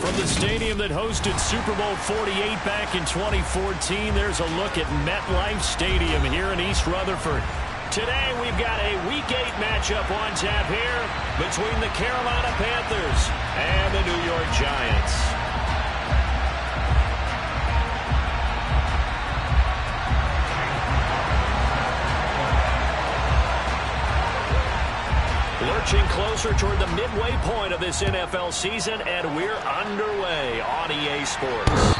From the stadium that hosted Super Bowl 48 back in 2014, there's a look at MetLife Stadium here in East Rutherford. Today we've got a Week 8 matchup on tap here between the Carolina Panthers and the New York Giants. Lurching closer toward the midway point of this NFL season, and we're underway on EA Sports.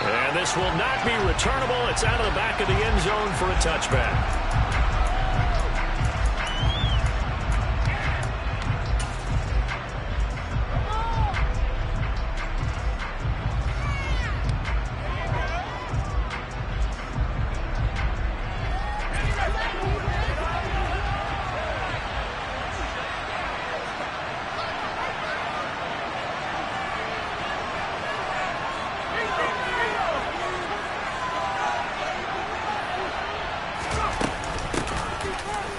And this will not be returnable. It's out of the back of the end zone for a touchback.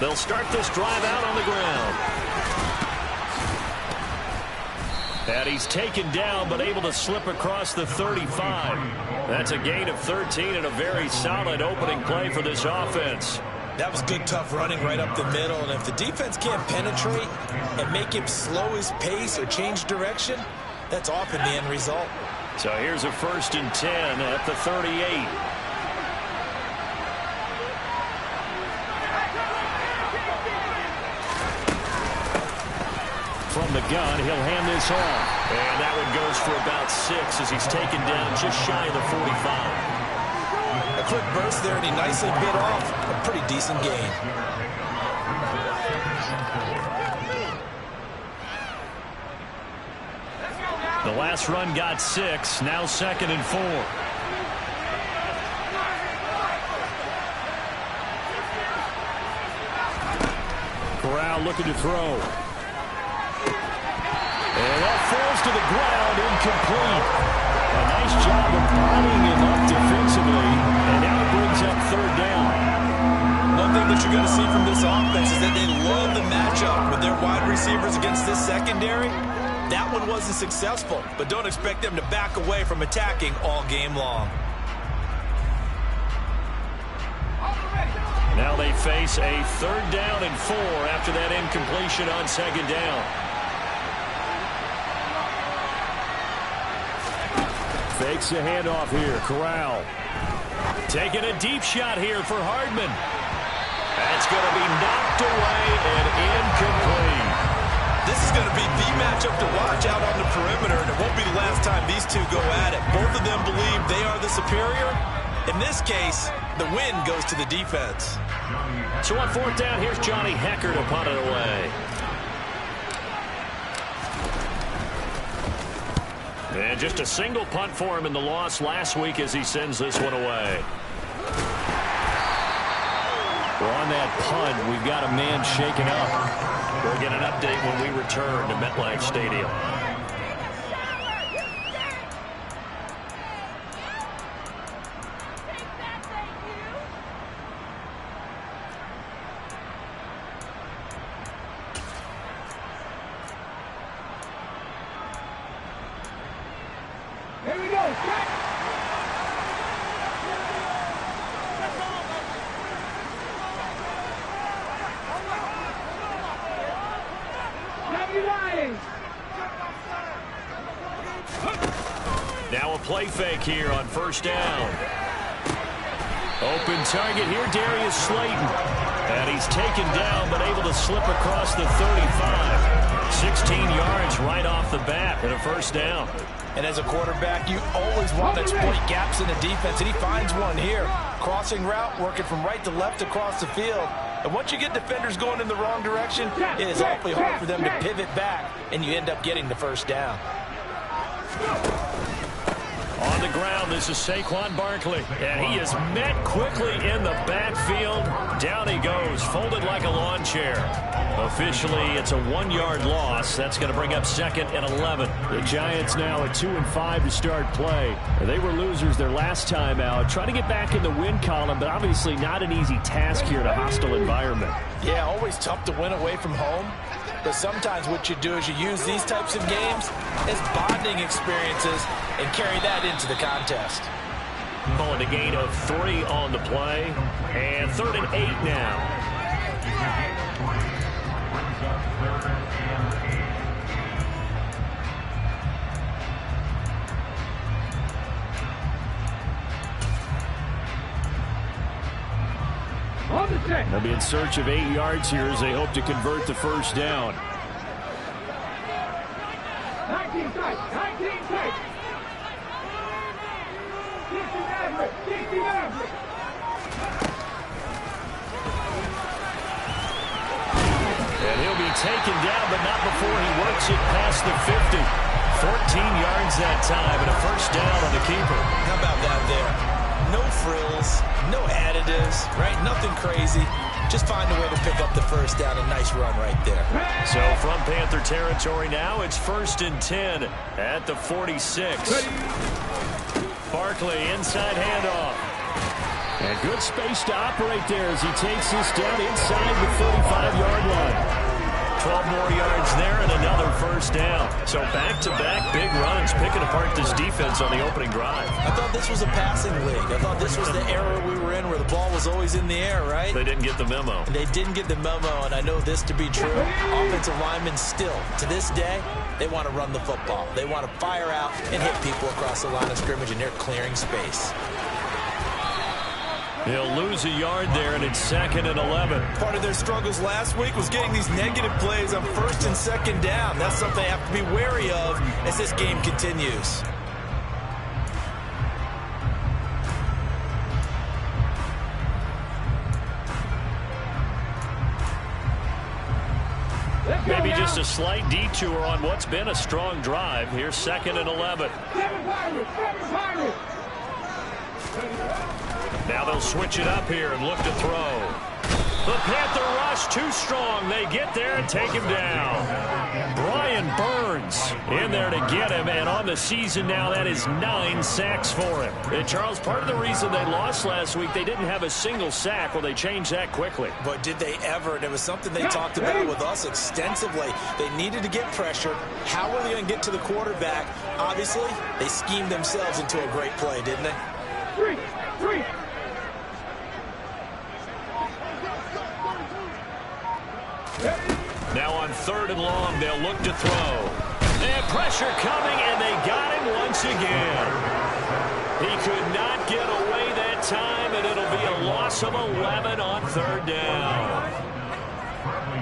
They'll start this drive out on the ground. And he's taken down, but able to slip across the 35. That's a gain of 13 and a very solid opening play for this offense. That was good, tough running right up the middle. And if the defense can't penetrate and make him slow his pace or change direction, that's often the end result. So here's a 1st and 10 at the 38. From the gun, he'll hand this off. And that one goes for about 6 as he's taken down just shy of the 45. A quick burst there, and he nicely bit off a pretty decent gain. The last run got 6, now 2nd and 4. Corral looking to throw. And that falls to the ground, incomplete. A nice job of bottling him up defensively, and now it brings up 3rd down. One thing that you're going to see from this offense is that they love the matchup with their wide receivers against this secondary. That one wasn't successful, but don't expect them to back away from attacking all game long. Now they face a 3rd down and 4 after that incompletion on 2nd down. Fakes the handoff here. Corral taking a deep shot here for Hardman. That's going to be knocked away and incomplete. This is going to be the matchup to watch out on the perimeter, and it won't be the last time these two go at it. Both of them believe they are the superior. In this case, the win goes to the defense. So on 4th down, here's Johnny Hecker to punt it away. And just a single punt for him in the loss last week as he sends this one away. Well, on that punt, we've got a man shaken up. We'll get an update when we return to MetLife Stadium. Here we go. Now a play fake here on 1st down. Open target here, Darius Slayton. And he's taken down, but able to slip across the 35. 16 yards right off the bat and a 1st down. And as a quarterback, you always want to exploit gaps in the defense, and he finds one here. Crossing route, working from right to left across the field. And once you get defenders going in the wrong direction, it is awfully hard for them to pivot back, and you end up getting the 1st down. On the ground, this is Saquon Barkley. And he is met quickly in the backfield. Down he goes, folded like a lawn chair. Officially, it's a 1-yard loss. That's going to bring up 2nd and 11. The Giants now at 2-5 to start play. They were losers their last time out. Trying to get back in the win column, but obviously not an easy task here in a hostile environment. Yeah, always tough to win away from home. But sometimes what you do is you use these types of games as bonding experiences and carry that into the contest. Calling a gain of 3 on the play. And 3rd and 8 now. They'll be in search of 8 yards here as they hope to convert the first down. 19 tight. 19 tight. 60 average. 60 average. And he'll be taken down, but not before he works it past the 50. 14 yards that time and a first down on the keeper. How about that there? No frills, no additives, right? Nothing crazy. Just find a way to pick up the first down. A nice run right there. So from Panther territory now, it's 1st and 10 at the 46. Barkley inside handoff. And good space to operate there as he takes this down inside the 45-yard line. 12 more yards there and another first down. So back-to-back big runs, picking apart this defense on the opening drive. I thought this was a passing league. I thought this was the era we were in where the ball was always in the air, right? They didn't get the memo. They didn't get the memo, and I know this to be true. Offensive linemen still, to this day, they want to run the football. They want to fire out and hit people across the line of scrimmage, and they're clearing space. He'll lose a yard there, and it's 2nd and 11. Part of their struggles last week was getting these negative plays on 1st and 2nd down. That's something they have to be wary of as this game continues. Maybe just a slight detour on what's been a strong drive. Here's 2nd and 11. Now they'll switch it up here and look to throw. The Panther rush too strong. They get there and take him down. Brian Burns in there to get him, and on the season now, that is 9 sacks for him. And Charles, part of the reason they lost last week, they didn't have a single sack. Well, they changed that quickly. But did they ever? And it was something they talked about with us extensively. They needed to get pressure. How were they going to get to the quarterback? Obviously, they schemed themselves into a great play, didn't they? Three. Now on 3rd and long, they'll look to throw. And pressure coming, and they got him once again. He could not get away that time, and it'll be a loss of 11 on 3rd down.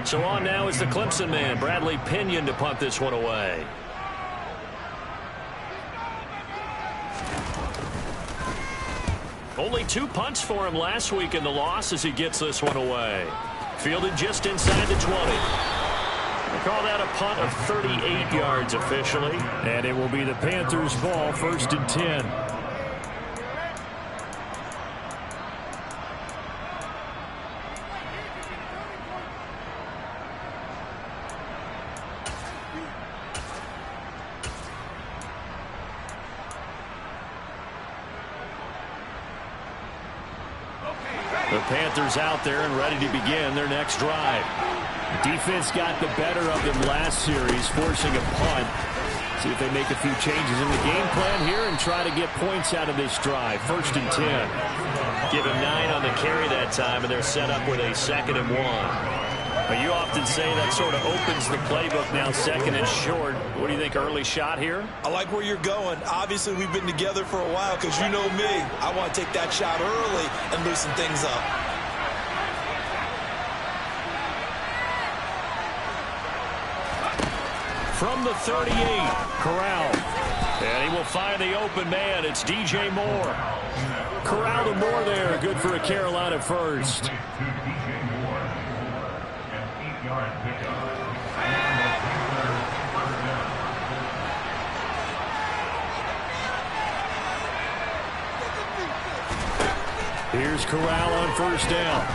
So on now is the Clemson man, Bradley Pinion, to punt this one away. Only 2 punts for him last week in the loss as he gets this one away. Fielded just inside the 20. They call that a punt of 38 yards officially. And it will be the Panthers' ball, 1st and 10. The Panthers out there and ready to begin their next drive. Defense got the better of them last series, forcing a punt. See if they make a few changes in the game plan here and try to get points out of this drive. 1st and 10. Give him 9 on the carry that time, and they're set up with a 2nd and 1. But you often say that sort of opens the playbook now, 2nd and short. What do you think, early shot here? I like where you're going. Obviously, we've been together for a while because you know me. I want to take that shot early and loosen things up. From the 38, Corral. And he will find the open man. It's DJ Moore. Corral to Moore there. Good for a Carolina first. Here's Corral on first down.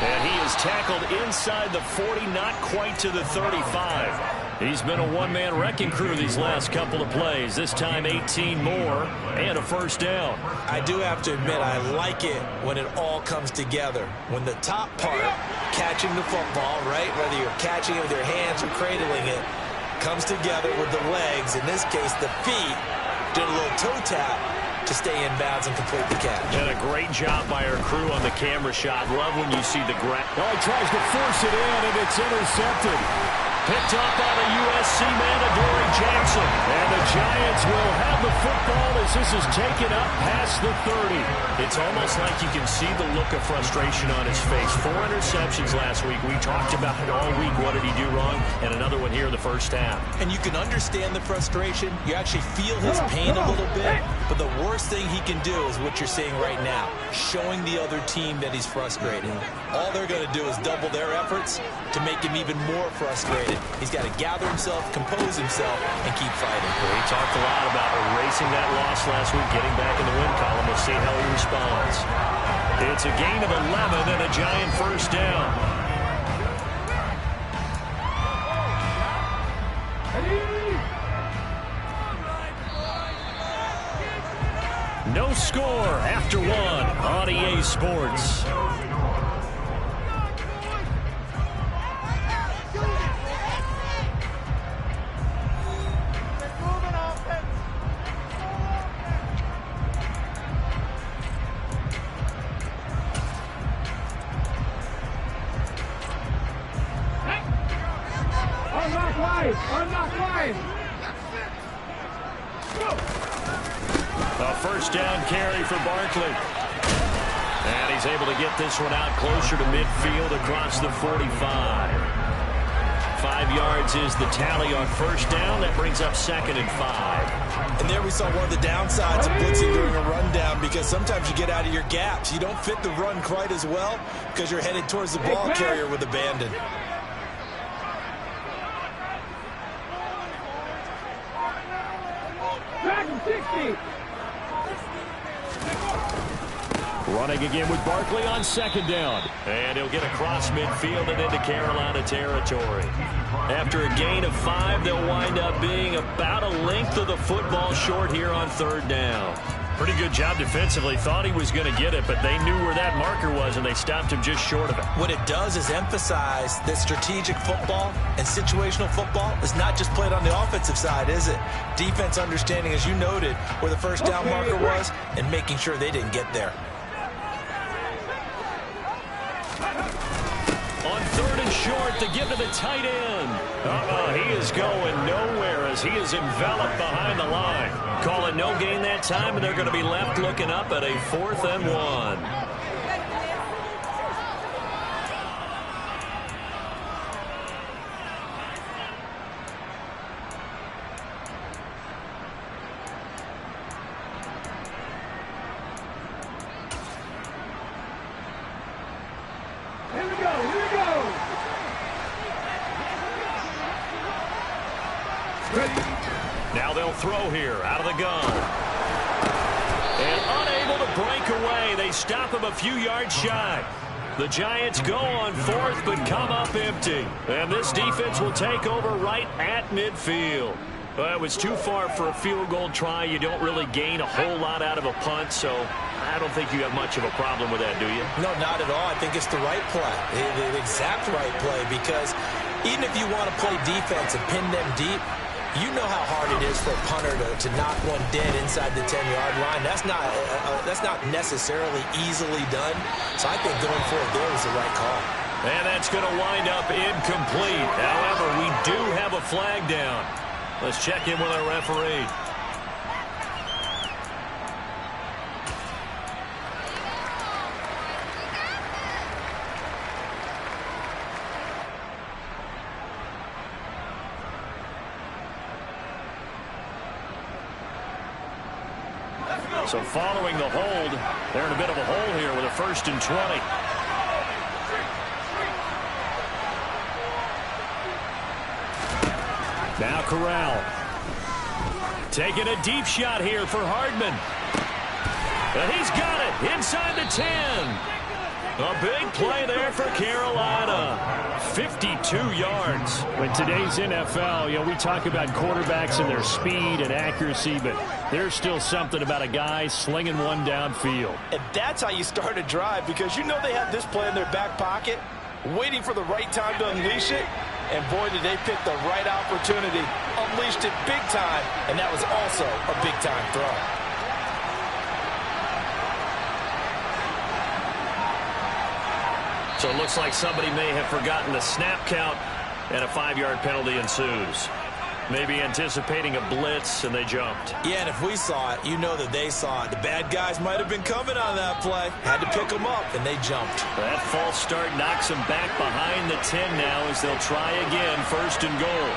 And he is tackled inside the 40, not quite to the 35. He's been a one-man wrecking crew these last couple of plays. This time 18 more and a first down. I do have to admit, I like it when it all comes together. When the top part, catching the football, right, whether you're catching it with your hands or cradling it, comes together with the legs, in this case the feet, did a little toe tap to stay in bounds and complete the catch. And a great job by our crew on the camera shot. Love when you see the grab. Oh, he tries to force it in, and it's intercepted. Picked up by the USC man, Adoree Jackson. And the Giants will have the football as this is taken up past the 30. It's almost like you can see the look of frustration on his face. 4 interceptions last week. We talked about it all week. What did he do wrong? And another one here in the first half. And you can understand the frustration. You actually feel his pain a little bit. But the worst thing he can do is what you're seeing right now, showing the other team that he's frustrated. All they're going to do is double their efforts to make him even more frustrated. He's got to gather himself, compose himself, and keep fighting. Well, he talked a lot about erasing that loss last week, getting back in the win column. We'll see how he responds. It's a gain of 11 and a Giant first down. No score after one on EA Sports. Unlock line. A first down carry for Barkley. And he's able to get this one out closer to midfield across the 45. 5 yards is the tally on first down. That brings up 2nd and 5. And there we saw one of the downsides of blitzing during a rundown, because sometimes you get out of your gaps. You don't fit the run quite as well because you're headed towards the ball carrier with abandon. Running again with Barkley on 2nd down. And he'll get across midfield and into Carolina territory. After a gain of 5, they'll wind up being about a length of the football short here on 3rd down. Pretty good job defensively. Thought he was going to get it, but they knew where that marker was, and they stopped him just short of it. What it does is emphasize that strategic football and situational football is not just played on the offensive side, is it? Defense understanding, as you noted, where the first down marker was and making sure they didn't get there. On 3rd and short, to give to the tight end. He is going nowhere as he is enveloped behind the line. Calling no gain that time, and they're going to be left looking up at a 4th and 1. Now they'll throw here out of the gun. And unable to break away. They stop him a few yards shy. The Giants go on 4th but come up empty. And this defense will take over right at midfield. It was too far for a field goal try. You don't really gain a whole lot out of a punt, so I don't think you have much of a problem with that, do you? No, not at all. I think it's the right play, the exact right play, because even if you want to play defense and pin them deep, you know how hard it is for a punter to knock one dead inside the 10-yard line. That's not necessarily easily done. So I think going for it there was the right call. And that's going to wind up incomplete. However, we do have a flag down. Let's check in with our referee. So following the hold, they're in a bit of a hole here with a 1st and 20. Now Corral. Taking a deep shot here for Hardman. And he's got it inside the 10. A big play there for Carolina. 52 yards. In today's NFL, we talk about quarterbacks and their speed and accuracy, but there's still something about a guy slinging one downfield. And that's how you start a drive, because you know they have this play in their back pocket, waiting for the right time to unleash it. And boy, did they pick the right opportunity. Unleashed it big time, and that was also a big-time throw. So it looks like somebody may have forgotten the snap count, and a 5-yard penalty ensues. Maybe anticipating a blitz, and they jumped. Yeah, and if we saw it, you know that they saw it. The bad guys might have been coming on that play. Had to pick them up, and they jumped. That false start knocks them back behind the 10 now as they'll try again, 1st and goal.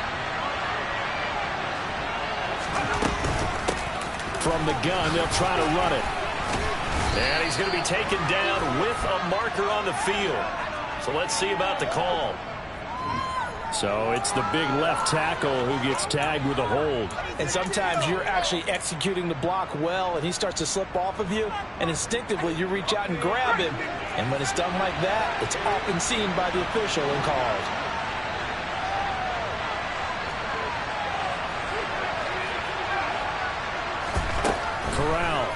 From the gun, they'll try to run it. And he's going to be taken down with a marker on the field. So let's see about the call. So it's the big left tackle who gets tagged with a hold. And sometimes you're actually executing the block well, and he starts to slip off of you, and instinctively you reach out and grab him. And when it's done like that, it's often seen by the official and called. Corral.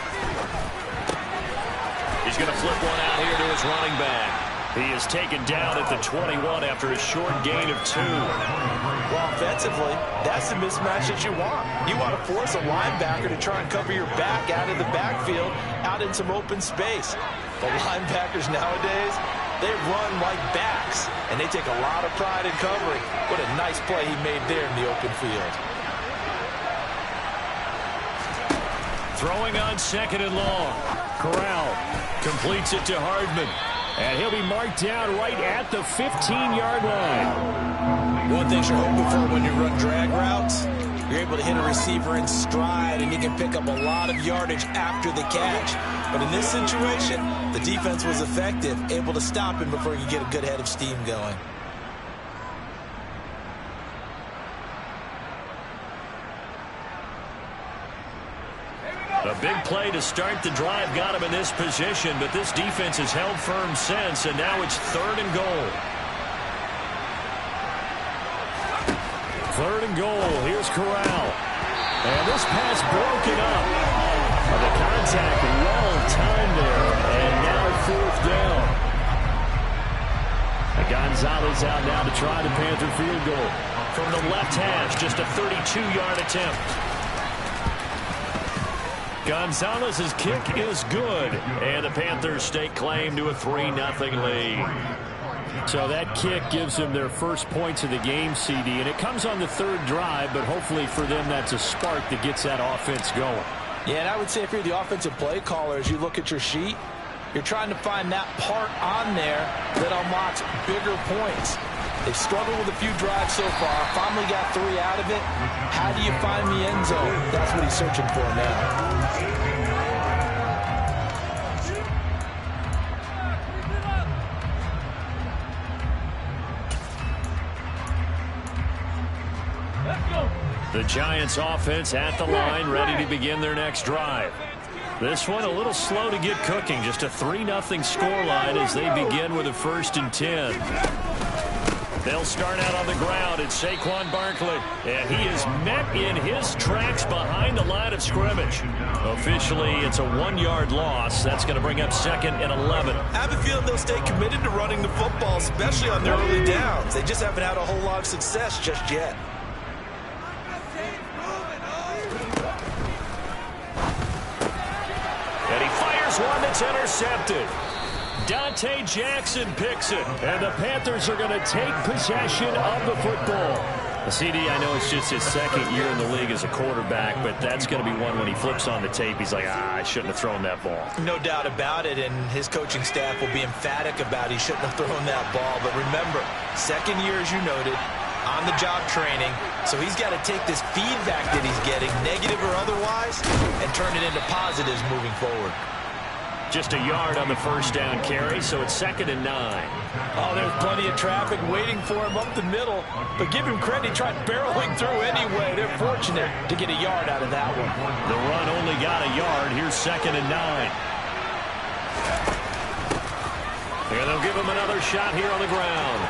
He's going to flip one out here to his running back. He is taken down at the 21 after a short gain of 2. Well, offensively, that's the mismatch that you want. You want to force a linebacker to try and cover your back out of the backfield, out in some open space. The linebackers nowadays, they run like backs, and they take a lot of pride in covering. What a nice play he made there in the open field. Throwing on 2nd and long. Corral completes it to Hardman. And he'll be marked down right at the 15-yard line. One thing you're hoping for when you run drag routes, you're able to hit a receiver in stride, and you can pick up a lot of yardage after the catch. But in this situation, the defense was effective, able to stop him before he could get a good head of steam going. A big play to start the drive got him in this position, but this defense has held firm since, and now it's 3rd and goal. 3rd and goal. Here's Corral. And this pass broken up. The contact well timed there, and now 4th down. Gonzalez out now to try the Panther field goal. From the left hash, just a 32-yard attempt. Gonzalez's kick is good, and the Panthers stake claim to a 3-0 lead. So that kick gives them their first points of the game, CD, and it comes on the 3rd drive, but hopefully for them that's a spark that gets that offense going. Yeah, and I would say if you're the offensive play caller, as you look at your sheet, you're trying to find that part on there that unlocks bigger points. They've struggled with a few drives so far, finally got 3 out of it. How do you find the end zone? That's what he's searching for now. The Giants offense at the line, ready to begin their next drive. This one a little slow to get cooking, just a 3-0 scoreline as they begin with a 1st and 10. They'll start out on the ground. It's Saquon Barkley, and he is met in his tracks behind the line of scrimmage. Officially, it's a 1-yard loss. That's going to bring up 2nd and 11. I have a feeling they'll stay committed to running the football, especially on their early downs. They just haven't had a whole lot of success just yet. And he fires one that's intercepted. Dante Jackson picks it, and the Panthers are going to take possession of the football. CD, I know it's just his 2nd year in the league as a quarterback, but that's going to be one when he flips on the tape, he's like, I shouldn't have thrown that ball. No doubt about it, and his coaching staff will be emphatic about he shouldn't have thrown that ball. But remember, 2nd year, as you noted, on-the-job training, so he's got to take this feedback that he's getting, negative or otherwise, and turn it into positives moving forward. Just a yard on the 1st down carry, so it's 2nd and 9. Oh, there's plenty of traffic waiting for him up the middle, but give him credit, he tried barreling through anyway. They're fortunate to get a yard out of that one. The run only got a yard. Here's 2nd and 9. And they'll give him another shot here on the ground.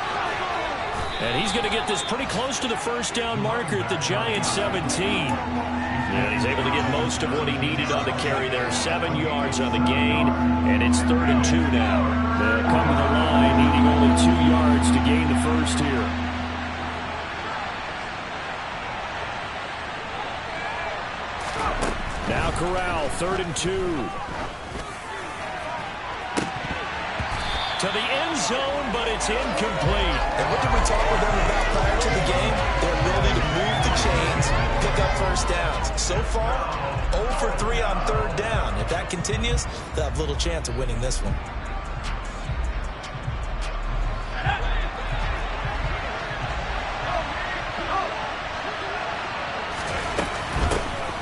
And he's going to get this pretty close to the first down marker at the Giants' 17. And he's able to get most of what he needed on the carry there. 7 yards on the gain, and it's 3rd and 2 now. They'll come to the line, needing only 2 yards to gain the first here. Now Corral, 3rd and 2. To the end zone, but it's incomplete. And what did we talk with them about prior to the game? Their ability to move the chains, pick up first downs. So far, 0 for 3 on 3rd down. If that continues, they'll have little chance of winning this one.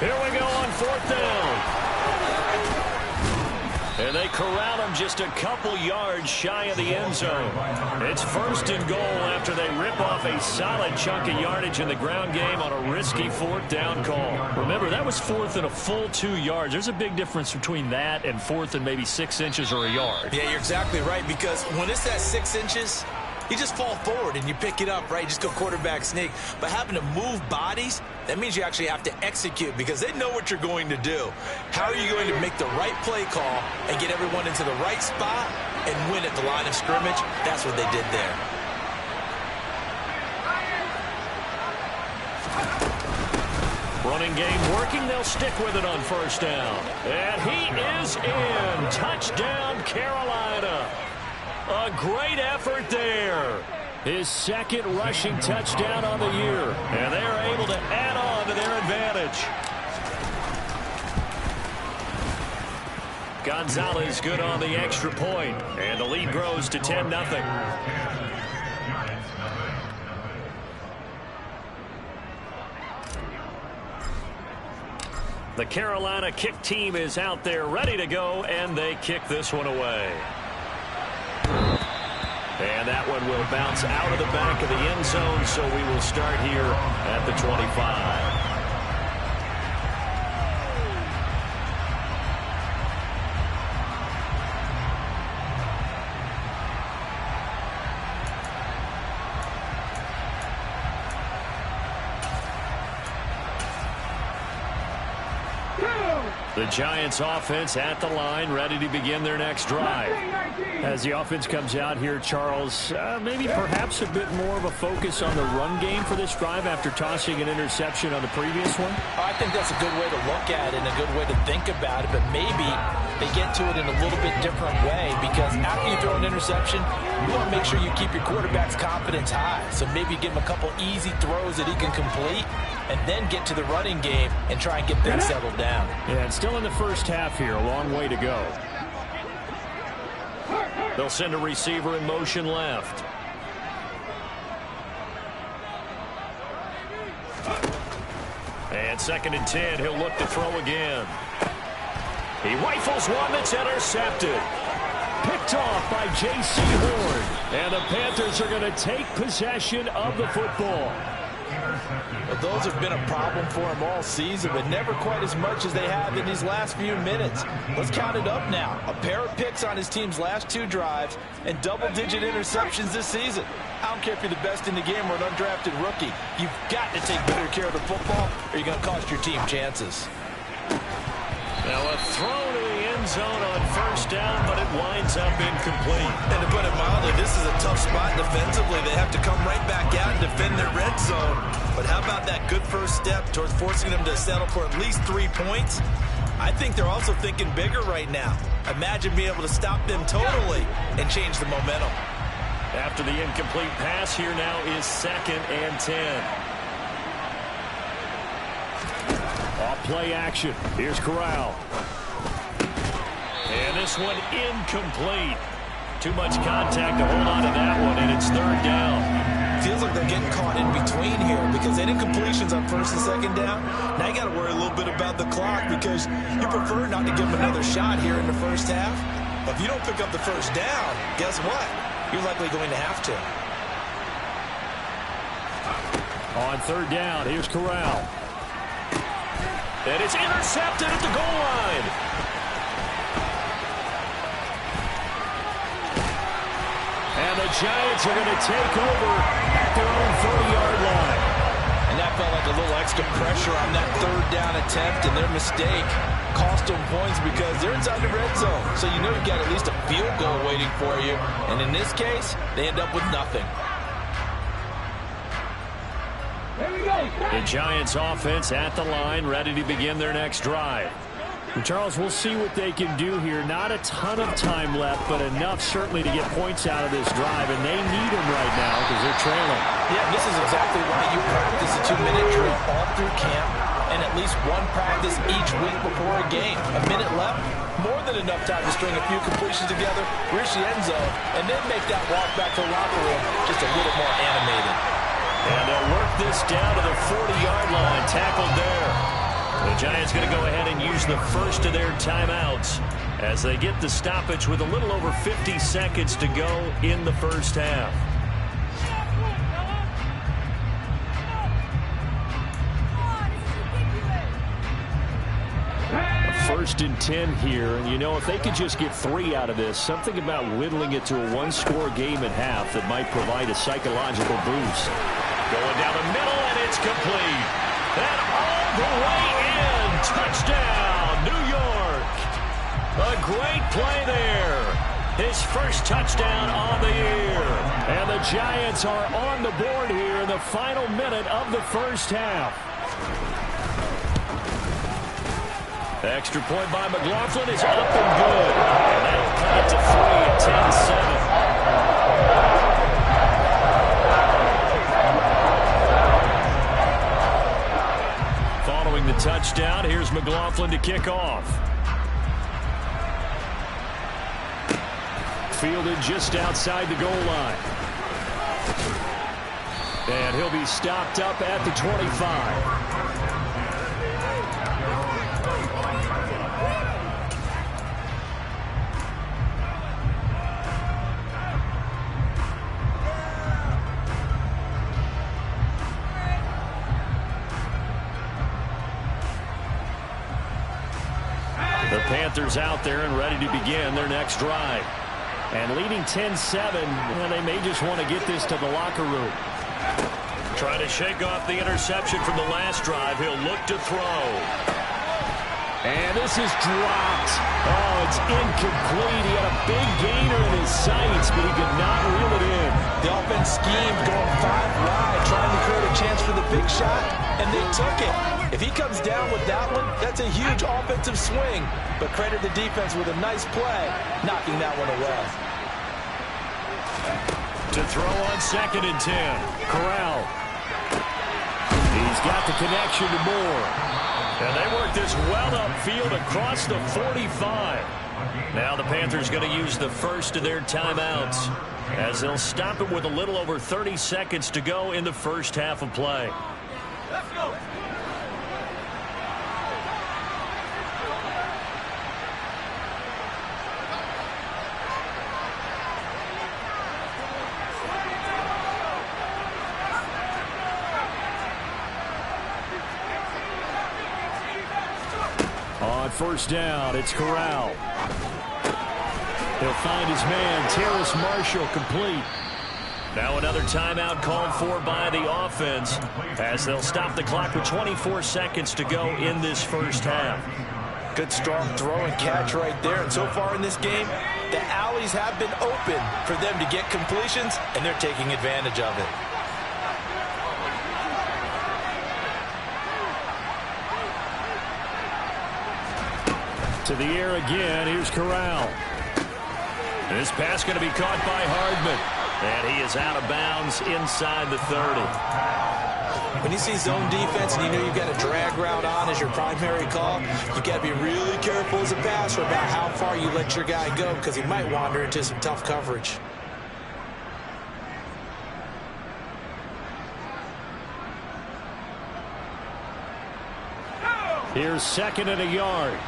Here we go on 4th down. And they corral him just a couple yards shy of the end zone. It's 1st and goal after they rip off a solid chunk of yardage in the ground game on a risky 4th down call. Remember, that was 4th and a full 2 yards. There's a big difference between that and 4th and maybe 6 inches or a yard. Yeah, you're exactly right, because when it's that 6 inches, you just fall forward and you pick it up, right? You just go quarterback sneak. But having to move bodies, that means you actually have to execute because they know what you're going to do. How are you going to make the right play call and get everyone into the right spot and win at the line of scrimmage? That's what they did there. Running game working. They'll stick with it on 1st down. And he is in. Touchdown, Carolina. A great effort there. His 2nd rushing touchdown on the year. And they're able to add on to their advantage. Gonzalez good on the extra point. And the lead grows to 10-0. The Carolina kick team is out there ready to go, and they kick this one away. And that one will bounce out of the back of the end zone, so we will start here at the 25. The Giants offense at the line, ready to begin their next drive. As the offense comes out here, Charles, maybe perhaps a bit more of a focus on the run game for this drive after tossing an interception on the previous one? I think that's a good way to look at it and a good way to think about it, but maybe they get to it in a little bit different way because after you throw an interception, you want to make sure you keep your quarterback's confidence high. So maybe give him a couple easy throws that he can complete and then get to the running game and try and get things settled down. Yeah, it's still in the first half here. A long way to go. They'll send a receiver in motion left. And 2nd and 10. He'll look to throw again. He rifles one that's intercepted. Picked off by J.C. Horn. And the Panthers are going to take possession of the football. Well, those have been a problem for him all season, but never quite as much as they have in these last few minutes. Let's count it up now. A pair of picks on his team's last 2 drives and double-digit interceptions this season. I don't care if you're the best in the game or an undrafted rookie. You've got to take better care of the football or you're going to cost your team chances. Now a throw to the end zone on 1st down, but it winds up incomplete. And to put it mildly, this is a tough spot defensively. They have to come right back out and defend their red zone. But how about that good first step towards forcing them to settle for at least 3 points? I think they're also thinking bigger right now. Imagine being able to stop them totally and change the momentum. After the incomplete pass, here now is 2nd and 10. Off play action. Here's Corral. And this one incomplete. Too much contact to hold on to that one, and it's 3rd down. Feels like they're getting caught in between here because they had incompletions on 1st and 2nd down. Now you got to worry a little bit about the clock because you prefer not to give them another shot here in the first half. But if you don't pick up the 1st down, guess what? You're likely going to have to. On 3rd down, here's Corral. And it's intercepted at the goal line. And the Giants are going to take over at their own 40-yard line. And that felt like a little extra pressure on that third down attempt, and their mistake cost them points because they're inside the red zone. So you know you've got at least a field goal waiting for you. And in this case, they end up with nothing. The Giants offense at the line, ready to begin their next drive. And Charles, we'll see what they can do here. Not a ton of time left, but enough certainly to get points out of this drive, and they need them right now because they're trailing. Yeah, this is exactly why you practice a 2-minute drill all through camp and at least one practice each week before a game. A minute left, more than enough time to string a few completions together, reach the end zone, and then make that walk back to the locker room just a little more animated. And they'll work this down to the 40-yard line, tackled there. The Giants going to go ahead and use the first of their timeouts as they get the stoppage with a little over 50 seconds to go in the first half. First and 10 here, and you know, if they could just get 3 out of this, something about whittling it to a one-score game at half that might provide a psychological boost. Going down the middle, and it's complete. And all the way in. Touchdown, New York. A great play there. His first touchdown on the year. And the Giants are on the board here in the final minute of the first half. The extra point by McLaughlin is up and good. And that'll cut it to 3 at 10-7. Following the touchdown, here's McLaughlin to kick off. Fielded just outside the goal line. And he'll be stopped up at the 25. The Panthers out there and ready to begin their next drive. And leading 10-7, well, they may just want to get this to the locker room. Trying to shake off the interception from the last drive. He'll look to throw. And this is dropped. Oh, it's incomplete. He had a big gainer in his sights, but he could not reel it in. The offense schemed going 5 wide, trying to create a chance for the big shot, and they took it. If he comes down with that one, that's a huge offensive swing. But credit the defense with a nice play, knocking that one away. To throw on 2nd and 10. Corral. He's got the connection to Moore. And they work this well upfield across the 45. Now the Panthers going to use the first of their timeouts as they'll stop it with a little over 30 seconds to go in the first half of play. Let's go. On first down, it's Corral. He'll find his man, Terrace Marshall, complete. Now another timeout called for by the offense as they'll stop the clock with 24 seconds to go in this first half. Good strong throw and catch right there. And so far in this game, the alleys have been open for them to get completions, and they're taking advantage of it. To the air again, here's Corral. This pass going to be caught by Hardman. And he is out of bounds inside the 30. When you see zone defense and you know you've got a drag route on as your primary call, you've got to be really careful as a passer about how far you let your guy go because he might wander into some tough coverage. Here's 2nd and a yard.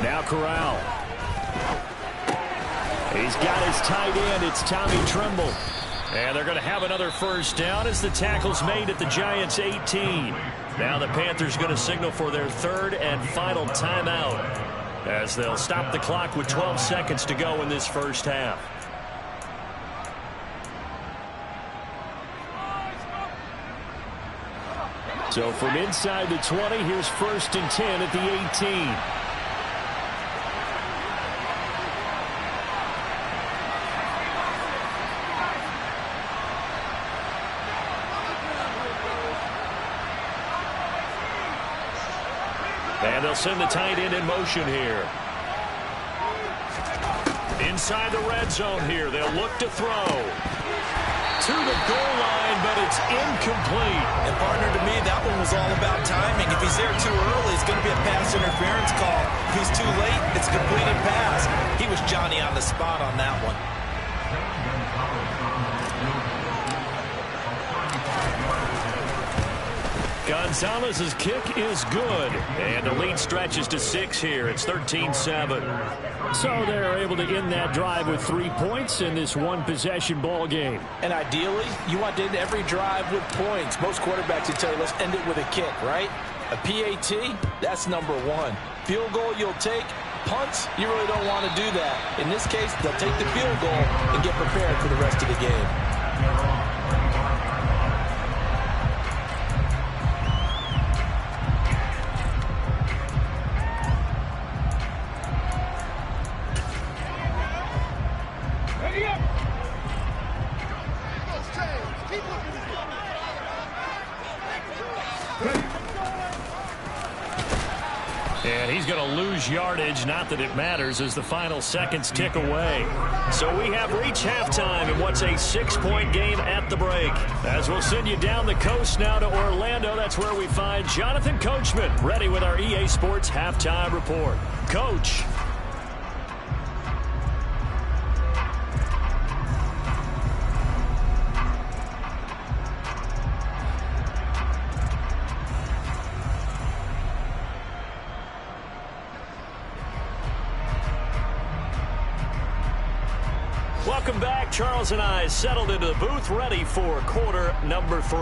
Now Corral. He's got his tight end. It's Tommy Tremble. And they're going to have another first down as the tackle's made at the Giants' 18. Now the Panthers going to signal for their third and final timeout as they'll stop the clock with 12 seconds to go in this first half. So from inside the 20, here's 1st and 10 at the 18. And they'll send the tight end in motion here. Inside the red zone here, they'll look to throw. To the goal line, but it's incomplete. And partner, to me, that one was all about timing. If he's there too early, it's going to be a pass interference call. If he's too late, it's a completed pass. He was Johnny on the spot on that one. Gonzalez's kick is good, and the lead stretches to 6 here. It's 13-7. So they're able to end that drive with 3 points in this one-possession ball game. And ideally, you want to end every drive with points. Most quarterbacks would tell you, let's end it with a kick, right? A PAT, that's number 1. Field goal, you'll take. Punts, you really don't want to do that. In this case, they'll take the field goal and get prepared for the rest of the game. And he's going to lose yardage, not that it matters, as the final seconds tick away. So we have reached halftime in what's a 6-point game at the break. As we'll send you down the coast now to Orlando, that's where we find Jonathan Coachman, ready with our EA Sports Halftime Report. Coach. Welcome back. Charles and I settled into the booth, ready for quarter number 3.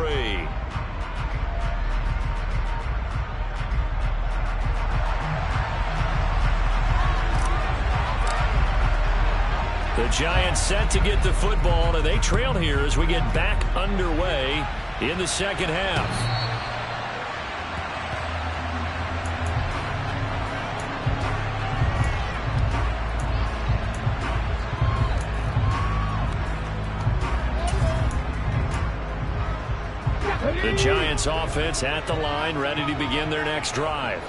The Giants set to get the football, and they trail here as we get back underway in the second half. The Giants offense at the line, ready to begin their next drive.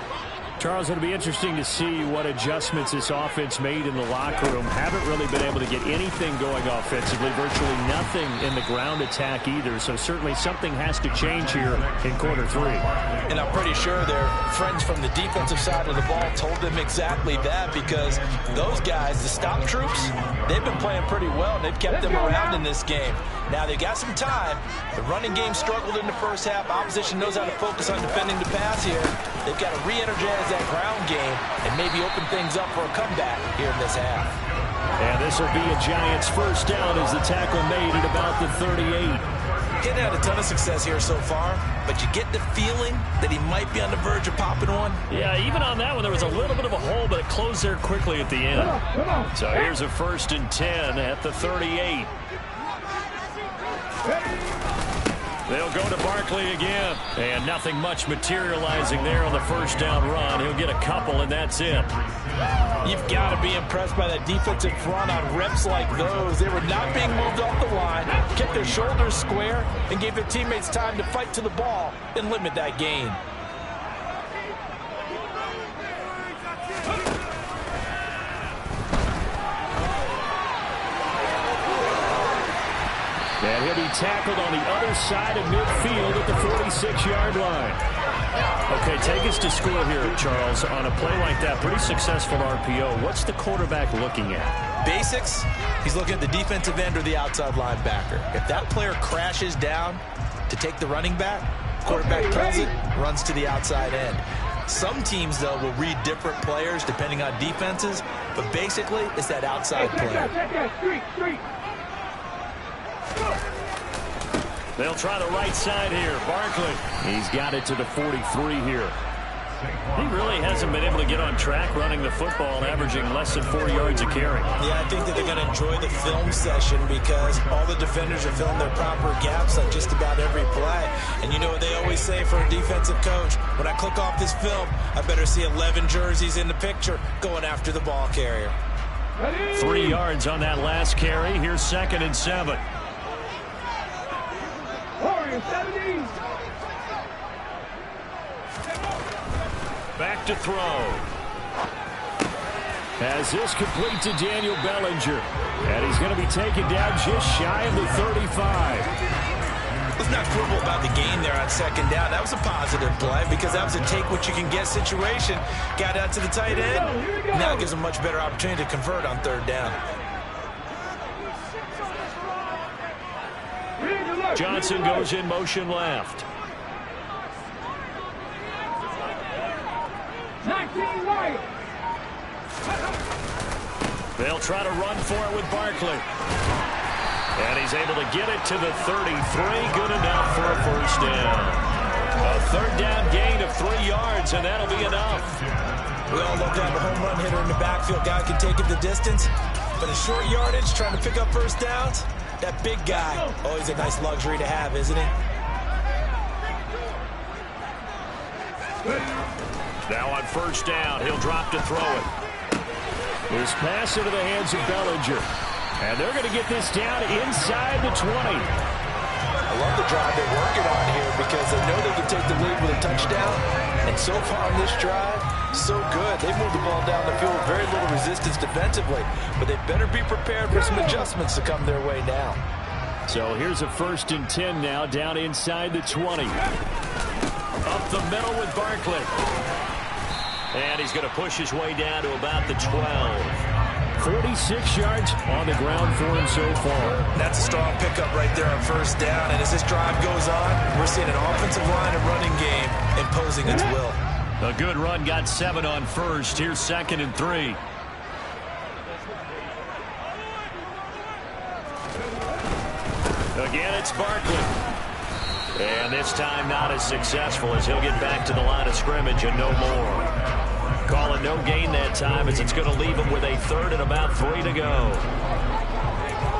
Charles, it'll be interesting to see what adjustments this offense made in the locker room. Haven't really been able to get anything going offensively, virtually nothing in the ground attack either. So certainly something has to change here in quarter 3. And I'm pretty sure their friends from the defensive side of the ball told them exactly that, because those guys, the stop troops, they've been playing pretty well, and they've kept them around in this game. Now they've got some time. The running game struggled in the first half. Opposition knows how to focus on defending the pass here. They've got to re-energize that ground game and maybe open things up for a comeback here in this half. And this will be a Giants first down as the tackle made at about the 38. He's had a ton of success here so far, but you get the feeling that he might be on the verge of popping one. Yeah, even on that one, there was a little bit of a hole, but it closed there quickly at the end. So here's a 1st and 10 at the 38. They'll go to Barkley again, and nothing much materializing there on the first down run. He'll get a couple, and that's it. You've got to be impressed by that defensive front on reps like those. They were not being moved off the line, kept their shoulders square, and gave their teammates time to fight to the ball and limit that gain. And he'll be tackled on the other side of midfield at the 46-yard line. Okay, take us to score here, Charles. On a play like that, pretty successful RPO. What's the quarterback looking at? Basics, he's looking at the defensive end or the outside linebacker. If that player crashes down to take the running back, quarterback pulls it, runs to the outside end. Some teams, though, will read different players depending on defenses, but basically it's that outside player. They'll try the right side here. Barkley. He's got it to the 43 here. He really hasn't been able to get on track running the football and averaging less than 4 yards a carry. Yeah, I think that they're going to enjoy the film session because all the defenders are filling their proper gaps on just about every play. And you know what they always say for a defensive coach? When I click off this film, I better see 11 jerseys in the picture going after the ball carrier. 3 yards on that last carry. Here's 2nd and 7. Back to throw. As this complete to Daniel Bellinger. And he's going to be taken down just shy of the 35. Let's not quibble about the gain there on 2nd down. That was a positive play because that was a take-what-you-can-get situation. Got out to the tight end. Now it gives him a much better opportunity to convert on 3rd down. Johnson goes in motion left. 19 right. They'll try to run for it with Barkley. And he's able to get it to the 33. Good enough for a 1st down. A 3rd down gain of 3 yards, and that'll be enough. We all love to have a home run hitter in the backfield. Guy can take it the distance. But a short yardage, trying to pick up 1st downs, that big guy, always a nice luxury to have, isn't he? Now on 1st down, he'll drop to throw it. His pass into the hands of Bellinger. And they're going to get this down inside the 20. I love the drive they're working on here because they know they can take the lead with a touchdown. And so far on this drive, so good. They moved the ball down the field with very little resistance defensively. But they better be prepared for some adjustments to come their way now. So here's a 1st and 10 now, down inside the 20. Up the middle with Barkley. And he's going to push his way down to about the 12. 46 yards on the ground for him so far. That's a strong pickup right there on 1st down. And as this drive goes on, we're seeing an offensive line and running game imposing its will. A good run, got 7 on 1st. Here's 2nd and 3. Again, it's Barkley. And this time not as successful as he'll get back to the line of scrimmage and no more. Call it no gain that time as it's going to leave him with a 3rd and about 3 to go.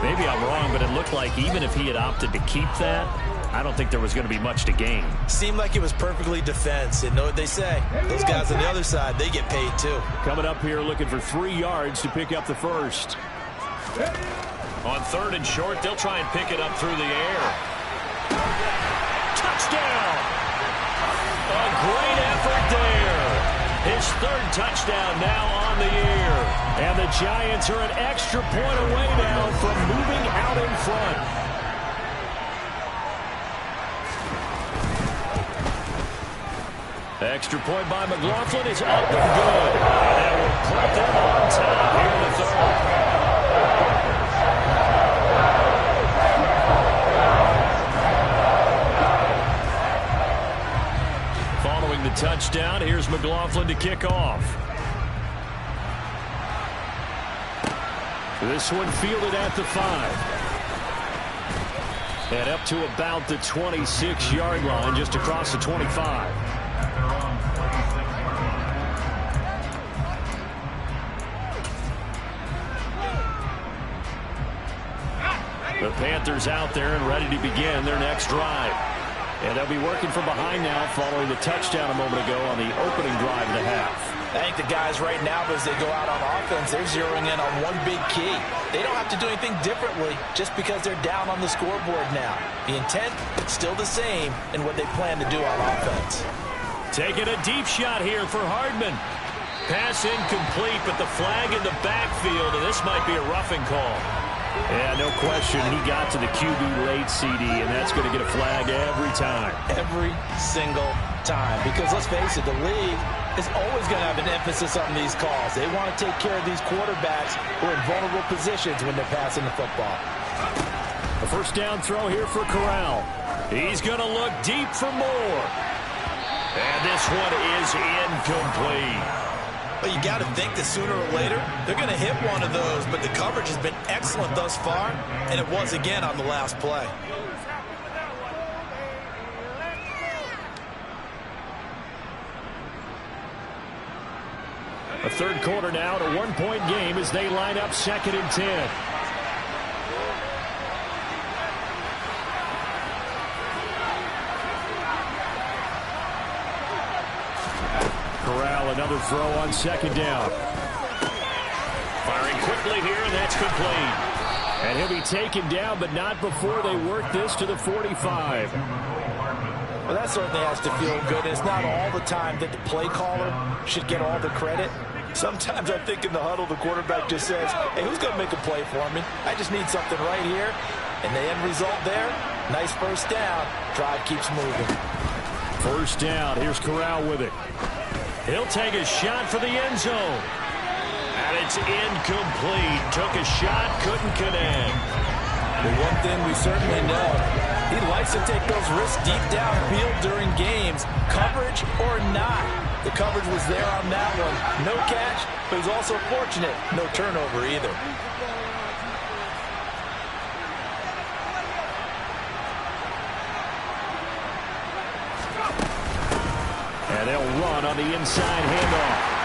Maybe I'm wrong, but it looked like even if he had opted to keep that, I don't think there was going to be much to gain. Seemed like it was perfectly defense. And know what they say? Those guys on the other side, they get paid too. Coming up here looking for 3 yards to pick up the 1st. On 3rd and short, they'll try and pick it up through the air. Touchdown! A great effort there. His 3rd touchdown now on the year. And the Giants are an extra point away now from moving out in front. Extra point by McLaughlin is up and good. And that will put them on top here in the 3rd. Following the touchdown, here's McLaughlin to kick off. This one fielded at the 5. And up to about the 26-yard line, just across the 25. The Panthers out there and ready to begin their next drive. And they'll be working from behind now following the touchdown a moment ago on the opening drive of the half. I think the guys right now, as they go out on offense, they're zeroing in on one big key. They don't have to do anything differently just because they're down on the scoreboard now. The intent is still the same in what they plan to do on offense. Taking a deep shot here for Hardman. Pass incomplete, but the flag in the backfield, and this might be a roughing call. Yeah, no question. He got to the QB late, CD, and that's going to get a flag every time. Every single time. Because let's face it, the league is always going to have an emphasis on these calls. They want to take care of these quarterbacks who are in vulnerable positions when they're passing the football. A 1st down throw here for Corral. He's going to look deep for more. And this one is incomplete. Well, you got to think that sooner or later, they're going to hit one of those, but the coverage has been excellent thus far, and it was again on the last play. A third quarter now, and a one-point game as they line up 2nd and 10. Corral, another throw on 2nd down. Firing quickly here, and that's complete. And he'll be taken down, but not before they work this to the 45. Well, that certainly has to feel good. It's not all the time that the play caller should get all the credit. Sometimes I think in the huddle, the quarterback just says, hey, who's going to make a play for me? I just need something right here. And the end result there, nice first down. Drive keeps moving. First down. Here's Corral with it. He'll take a shot for the end zone. And it's incomplete. Took a shot, couldn't connect. The one thing we certainly know, he likes to take those risks deep downfield during games, coverage or not. The coverage was there on that one. No catch, but he's also fortunate. No turnover either. And they'll run on the inside handoff.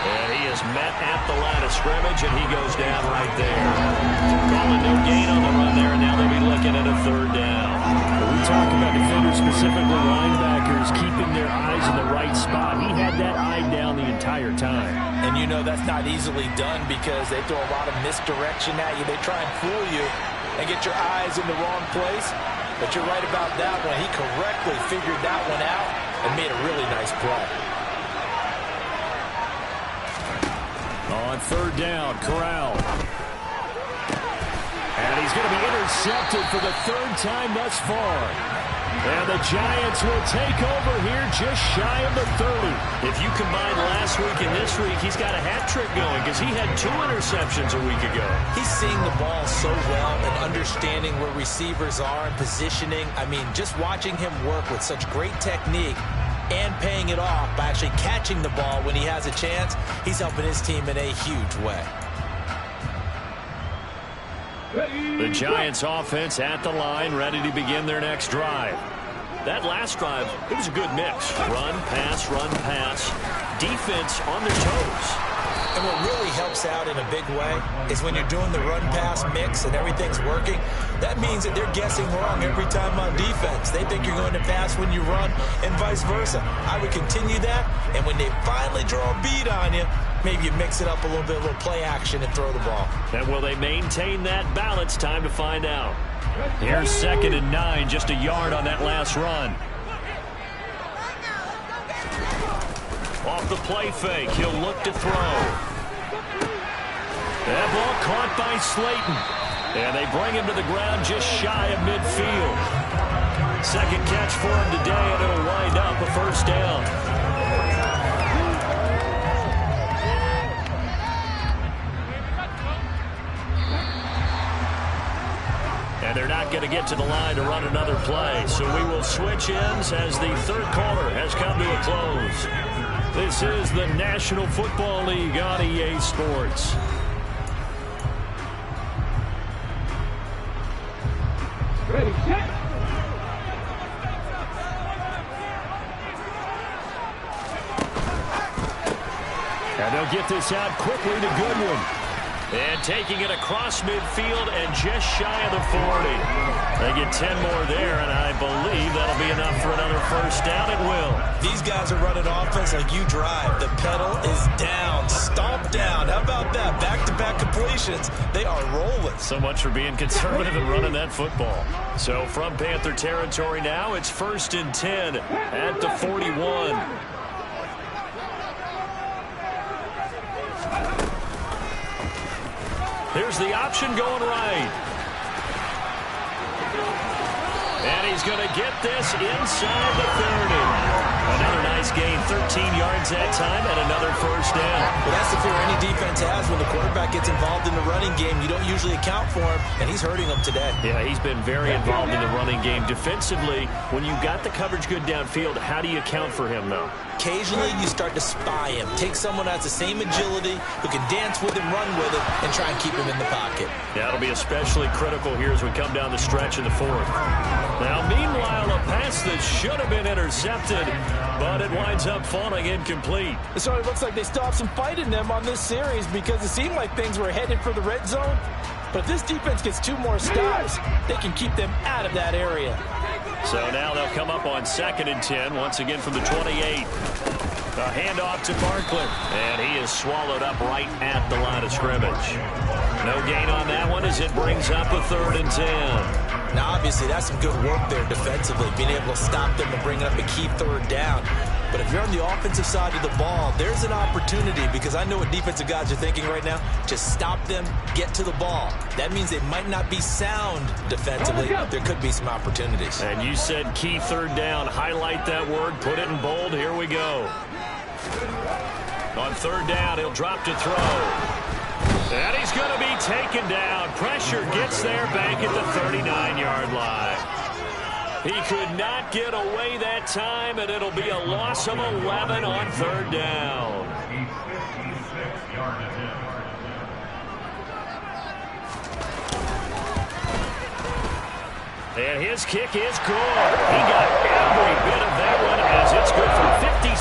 And he is met at the line of scrimmage, and he goes down right there. Calling no gain on the run there, and now they'll be looking at a 3rd down. When we talk about defenders, specifically linebackers, keeping their eyes in the right spot, he had that eye down the entire time. And you know that's not easily done because they throw a lot of misdirection at you. They try and fool you and get your eyes in the wrong place. But you're right about that one. He correctly figured that one out and made a really nice play. On 3rd down, Corral. And he's going to be intercepted for the 3rd time thus far. And the Giants will take over here just shy of the 30. If you combine last week and this week, he's got a hat trick going because he had 2 interceptions a week ago. He's seeing the ball so well and understanding where receivers are and positioning. I mean, just watching him work with such great technique and paying it off by actually catching the ball when he has a chance, he's helping his team in a huge way. The Giants offense at the line, ready to begin their next drive. That last drive, it was a good mix. Run, pass, defense on their toes. And what really helps out in a big way is when you're doing the run-pass mix and everything's working, that means that they're guessing wrong every time on defense. They think you're going to pass when you run and vice versa. I would continue that, and when they finally draw a bead on you, maybe you mix it up a little bit, a little play action and throw the ball. And will they maintain that balance? Time to find out. Here's 2nd and 9, just a yard on that last run. Off the play fake, he'll look to throw. That ball caught by Slayton. And they bring him to the ground just shy of midfield. 2nd catch for him today, and it'll wind up a 1st down. And they're not going to get to the line to run another play. So we will switch ends as the 3rd quarter has come to a close. This is the National Football League on EA Sports. Ready, set. And they'll get this out quickly to Goodwin. And taking it across midfield and just shy of the 40. They get 10 more there, and I believe that'll be enough for another 1st down. It will. These guys are running offense like you drive. The pedal is down, stomp down. How about that? Back-to-back completions. They are rolling. So much for being conservative and running that football. So from Panther territory now, it's 1st and 10 at the 41. Here's the option going right. And he's going to get this inside the 30. Another nice gain, 13 yards that time, and another 1st down. Well, that's the fear any defense has when the quarterback gets involved in the running game. You don't usually account for him, and he's hurting them today. Yeah, he's been very involved in the running game. Defensively, when you've got the coverage good downfield, how do you account for him, though? Occasionally, you start to spy him. Take someone who has the same agility, who can dance with him, run with him, and try and keep him in the pocket. That'll be especially critical here as we come down the stretch in the 4th. Now, meanwhile, a pass that should have been intercepted, but it winds up falling incomplete. So it looks like they still have some fight in them on this series because it seemed like things were headed for the red zone. But if this defense gets 2 more stops, they can keep them out of that area. So now they'll come up on 2nd and 10, once again from the 28. A handoff to Barkley, and he is swallowed up right at the line of scrimmage. No gain on that one as it brings up a 3rd and 10. Now, obviously, that's some good work there defensively, being able to stop them and bring up a key 3rd down. But if you're on the offensive side of the ball, there's an opportunity because I know what defensive guys are thinking right now. Just stop them, get to the ball. That means they might not be sound defensively. There could be some opportunities. And you said key 3rd down. Highlight that word, put it in bold. Here we go. On 3rd down, he'll drop to throw. And he's going to be taken down. Pressure gets there back at the 39-yard line. He could not get away that time, and it'll be a loss of 11 on 3rd down. And his kick is good. He got every bit of that one as it's good for 56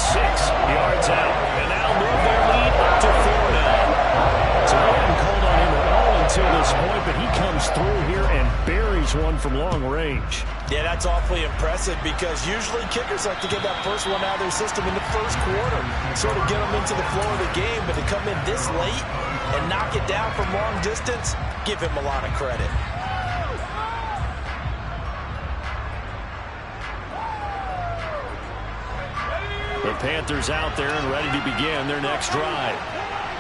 yards out. And now move their lead up to 4 now. So they haven't called on him at all until this point, but he comes through here and buries one from long range. Yeah, that's awfully impressive because usually kickers like to get that first one out of their system in the first quarter, sort of get them into the flow of the game, but to come in this late and knock it down from long distance, give him a lot of credit. The Panthers out there and ready to begin their next drive.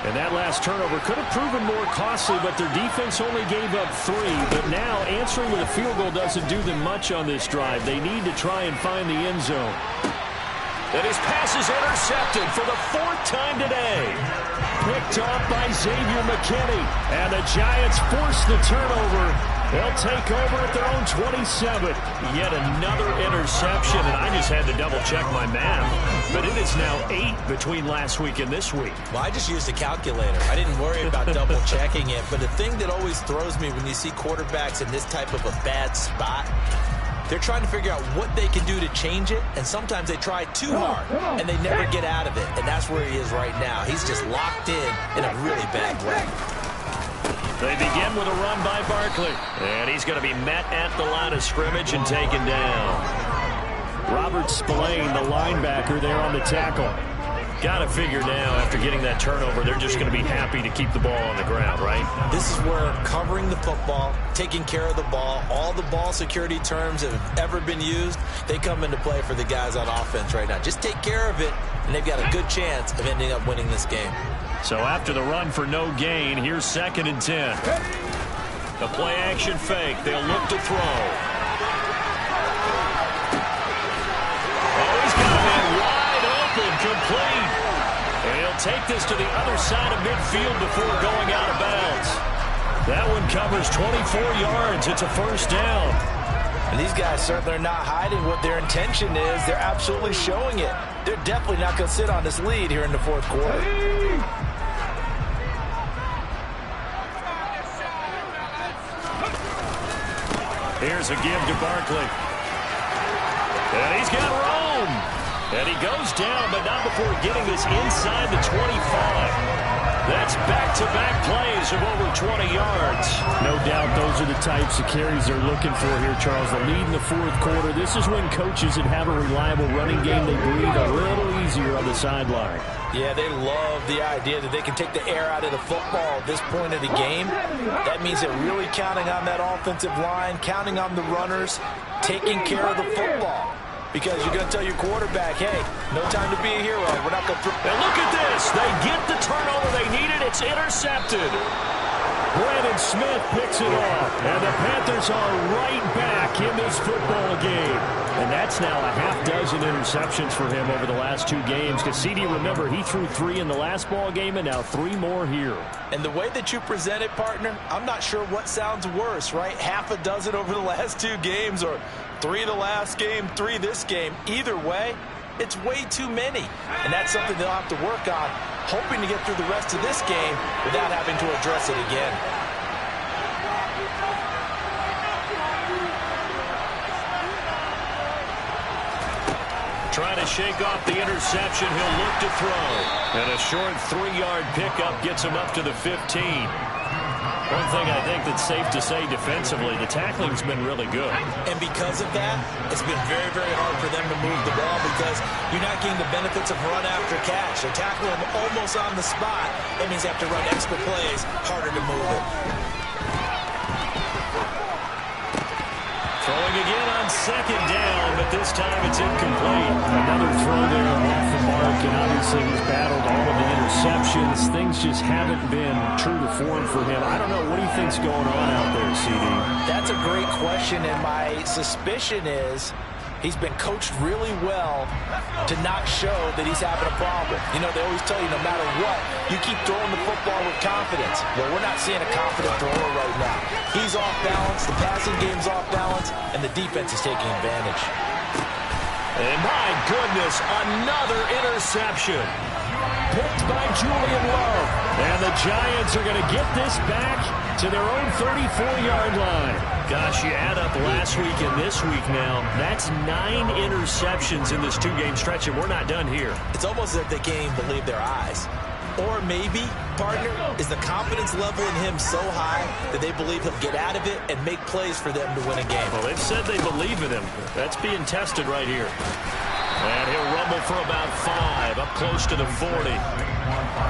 And that last turnover could have proven more costly, but their defense only gave up 3. But now answering with a field goal doesn't do them much on this drive. They need to try and find the end zone. And his pass is intercepted for the 4th time today. Picked off by Xavier McKinney. And the Giants force the turnover. They'll take over at their own 27. Yet another interception, and I just had to double-check my math. But it is now 8 between last week and this week. Well, I just used a calculator. I didn't worry about double-checking it. But the thing that always throws me when you see quarterbacks in this type of a bad spot, they're trying to figure out what they can do to change it, and sometimes they try too hard, and they never get out of it. And that's where he is right now. He's just locked in a really bad way. They begin with a run by Barkley. And he's going to be met at the line of scrimmage and taken down. Robert Spillane, the linebacker, there on the tackle. Got to figure now, after getting that turnover, they're just going to be happy to keep the ball on the ground, right? This is where covering the football, taking care of the ball, all the ball security terms that have ever been used, they come into play for the guys on offense right now. Just take care of it, and they've got a good chance of ending up winning this game. So after the run for no gain, here's 2nd and 10. The play-action fake. They'll look to throw. Oh, he's got a man wide open, complete. And he'll take this to the other side of midfield before going out of bounds. That one covers 24 yards. It's a 1st down. And these guys certainly are not hiding what their intention is. They're absolutely showing it. They're definitely not going to sit on this lead here in the 4th quarter. Here's a give to Barkley. And he's got room. And he goes down, but not before getting this inside the 25. That's back-to-back plays of over 20 yards. No doubt those are the types of carries they're looking for here, Charles. The lead in the 4th quarter. This is when coaches that have a reliable running game, they breathe a little easier on the sideline. Yeah, they love the idea that they can take the air out of the football at this point of the game. That means they're really counting on that offensive line, counting on the runners, taking care of the football. Because you're going to tell your quarterback, hey, no time to be a hero. We're not going to... And look at this. They get the turnover they needed. It's intercepted. Brandon Smith picks it off. And the Panthers are right back in this football game. And that's now a half dozen interceptions for him over the last 2 games. Because CD, remember, he threw 3 in the last ball game and now 3 more here. And the way that you present it, partner, I'm not sure what sounds worse, right? Half a dozen over the last 2 games or 3 the last game, 3 this game. Either way, it's way too many. And that's something they'll have to work on, hoping to get through the rest of this game without having to address it again. Trying to shake off the interception. He'll look to throw. And a short 3-yard pickup gets him up to the 15. One thing I think that's safe to say defensively, the tackling's been really good. And because of that, it's been very, very hard for them to move the ball because you're not getting the benefits of run after catch. They're tackling them almost on the spot. That means they have to run extra plays, harder to move it. Throwing again on second down, but this time it's incomplete. Another throw there off the mark, and obviously he's battled all of the interceptions. Things just haven't been true to form for him. I don't know. What do you think's going on out there, CD? That's a great question, and my suspicion is he's been coached really well to not show that he's having a problem. You know, they always tell you no matter what, you keep throwing the football with confidence. Well, we're not seeing a confident thrower right now. He's off balance, the passing game's off balance, and the defense is taking advantage. And my goodness, another interception. Picked by Julian Love. And the Giants are going to get this back to their own 34-yard line. Gosh, you add up last week and this week now, that's 9 interceptions in this 2-game stretch, and we're not done here. It's almost as if they can't even believe their eyes. Or maybe, partner, is the confidence level in him so high that they believe he'll get out of it and make plays for them to win a game. Well, they've said they believe in him. That's being tested right here. And he'll rumble for about 5, up close to the 40.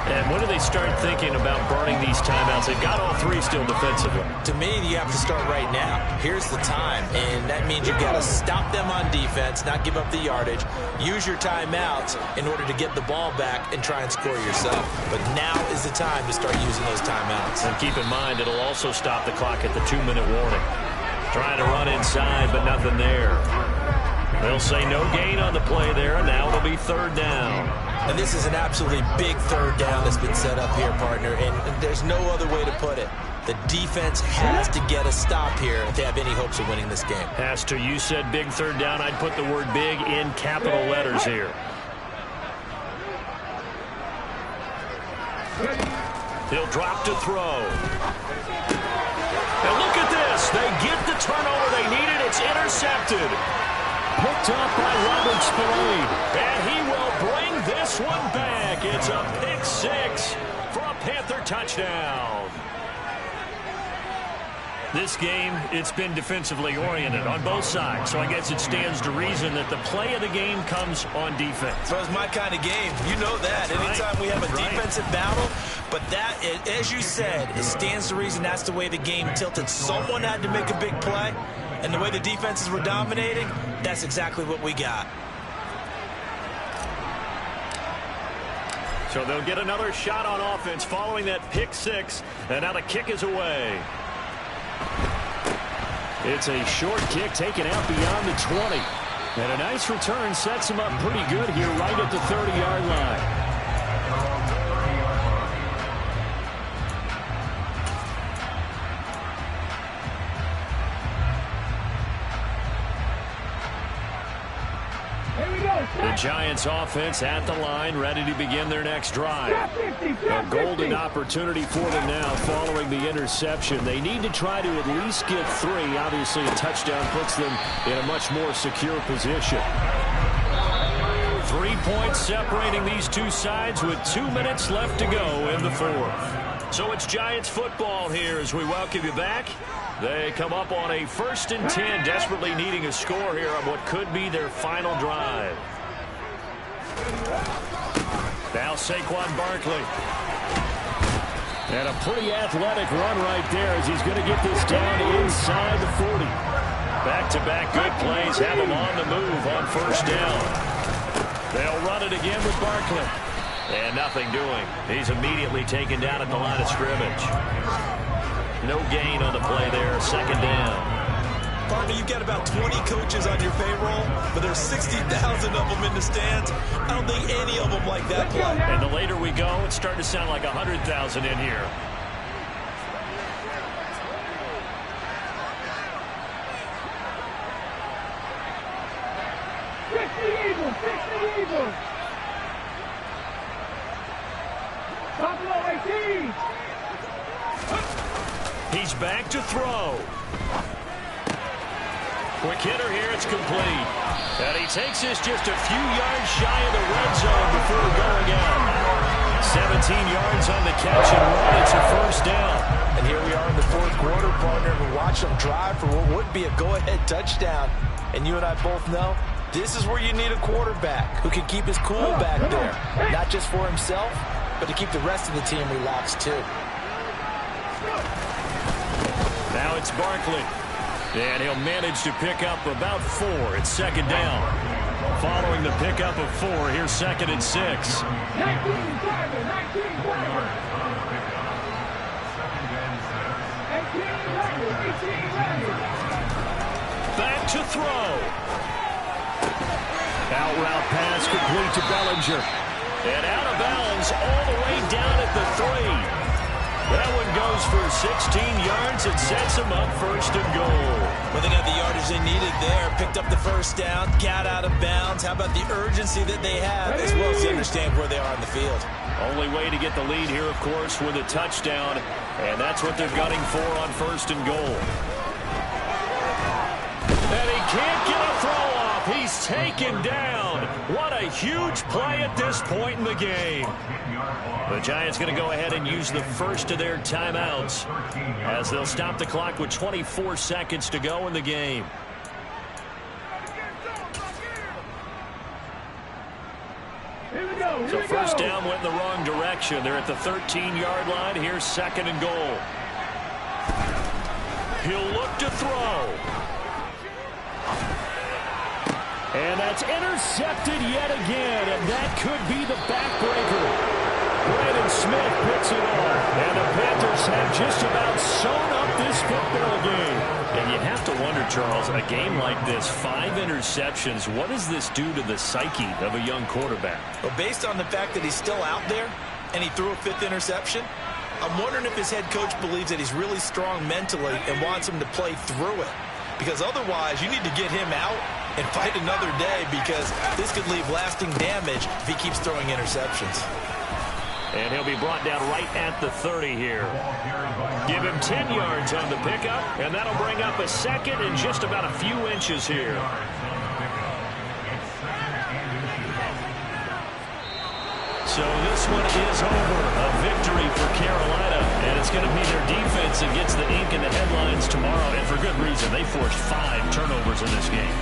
And when do they start thinking about burning these timeouts? They've got all 3 still defensively. To me, you have to start right now. Here's the time, and that means you've got to stop them on defense, not give up the yardage, use your timeouts in order to get the ball back and try and score yourself. But now is the time to start using those timeouts. And keep in mind, it'll also stop the clock at the 2-minute warning. Trying to run inside, but nothing there. They'll say no gain on the play there, and now it'll be 3rd down. And this is an absolutely big 3rd down that's been set up here, partner, and there's no other way to put it. The defense has to get a stop here if they have any hopes of winning this game. Has to. You said big 3rd down. I'd put the word big in capital letters here. He'll drop to throw. And look at this. They get the turnover they needed. It's intercepted. Picked up by Robert Spillane. And he will bring this one back. It's a pick 6 for a Panther touchdown. This game, it's been defensively oriented on both sides, so I guess it stands to reason that the play of the game comes on defense. So it's my kind of game. You know that. Anytime we have a defensive battle, but that, as you said, it stands to reason that's the way the game tilted. Someone had to make a big play, and the way the defenses were dominating, that's exactly what we got. So they'll get another shot on offense following that pick 6, and now the kick is away. It's a short kick taken out beyond the 20. And a nice return sets him up pretty good here right at the 30-yard line. The Giants offense at the line, ready to begin their next drive. A golden opportunity for them now following the interception. They need to try to at least get 3. Obviously, a touchdown puts them in a much more secure position. 3 points separating these two sides with 2 minutes left to go in the 4th. So it's Giants football here as we welcome you back. They come up on a 1st and 10, desperately needing a score here on what could be their final drive. Now Saquon Barkley. And a pretty athletic run right there as he's going to get this down inside the 40. Back-to-back good plays have him on the move on 1st down. They'll run it again with Barkley. And nothing doing. He's immediately taken down at the line of scrimmage. No gain on the play there, 2nd down. Partner, you've got about 20 coaches on your payroll, but there's 60,000 of them in the stands. I don't think any of them like that play. And the later we go, it's starting to sound like 100,000 in here. He's back to throw. Quick hitter here, it's complete. And he takes this just a few yards shy of the red zone before going out. 17 yards on the catch and run. It's a first down. And here we are in the fourth quarter, partner, and watch them drive for what would be a go-ahead touchdown. And you and I both know this is where you need a quarterback who can keep his cool back there, not just for himself, but to keep the rest of the team relaxed too. Now it's Barkley. And he'll manage to pick up about 4. It's second down. Following the pickup of 4, here's second and 6. Back to throw. Out route pass complete to Bellinger. And out of bounds all the way down at the 3. That one goes for 16 yards and sets them up first and goal. Well, they got the yardage they needed there. Picked up the first down, got out of bounds. How about the urgency that they have, as well as they understand where they are on the field? Only way to get the lead here, of course, with a touchdown. And that's what they're gunning for on first and goal. And he can't get a throw off. He's taken down. What a huge play at this point in the game. The Giants going to go ahead and use the first of their timeouts as they'll stop the clock with 24 seconds to go in the game. So first down went in the wrong direction. They're at the 13-yard line. Here's second and goal. He'll look to throw. And that's intercepted yet again, and that could be the backbreaker. Brandon Smith picks it off, and the Panthers have just about sewn up this football game. And you have to wonder, Charles, a game like this, 5 interceptions, what does this do to the psyche of a young quarterback? Well, based on the fact that he's still out there and he threw a 5th interception, I'm wondering if his head coach believes that he's really strong mentally and wants him to play through it. Because otherwise, you need to get him out and fight another day, because this could leave lasting damage if he keeps throwing interceptions. And he'll be brought down right at the 30 here. Give him 10 yards on the pickup, and that'll bring up a second and just about a few inches here. So this one is over. A victory for Carolina, and it's going to be their defense that gets the ink in the headlines tomorrow, and for good reason. They forced 5 turnovers in this game.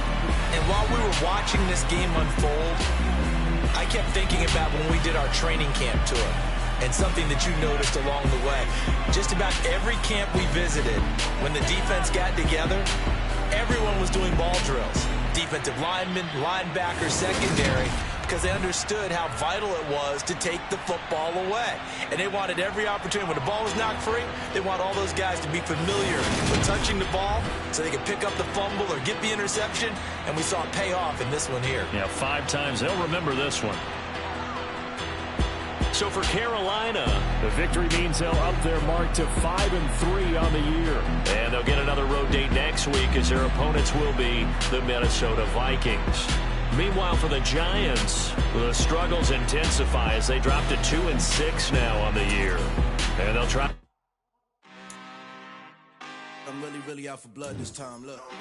And while we were watching this game unfold, I kept thinking about when we did our training camp tour, and something that you noticed along the way. Just about every camp we visited, when the defense got together, everyone was doing ball drills. Defensive linemen, linebackers, secondary, because they understood how vital it was to take the football away. And they wanted every opportunity. When the ball was knocked free, they want all those guys to be familiar with touching the ball so they could pick up the fumble or get the interception. And we saw it pay off in this one here. Yeah, 5 times. They'll remember this one. So for Carolina, the victory means they'll up their mark to 5-3 on the year. And they'll get another road date next week, as their opponents will be the Minnesota Vikings. Meanwhile, for the Giants, the struggles intensify as they drop to 2-6 now on the year. And they'll try. I'm really out for blood this time, look.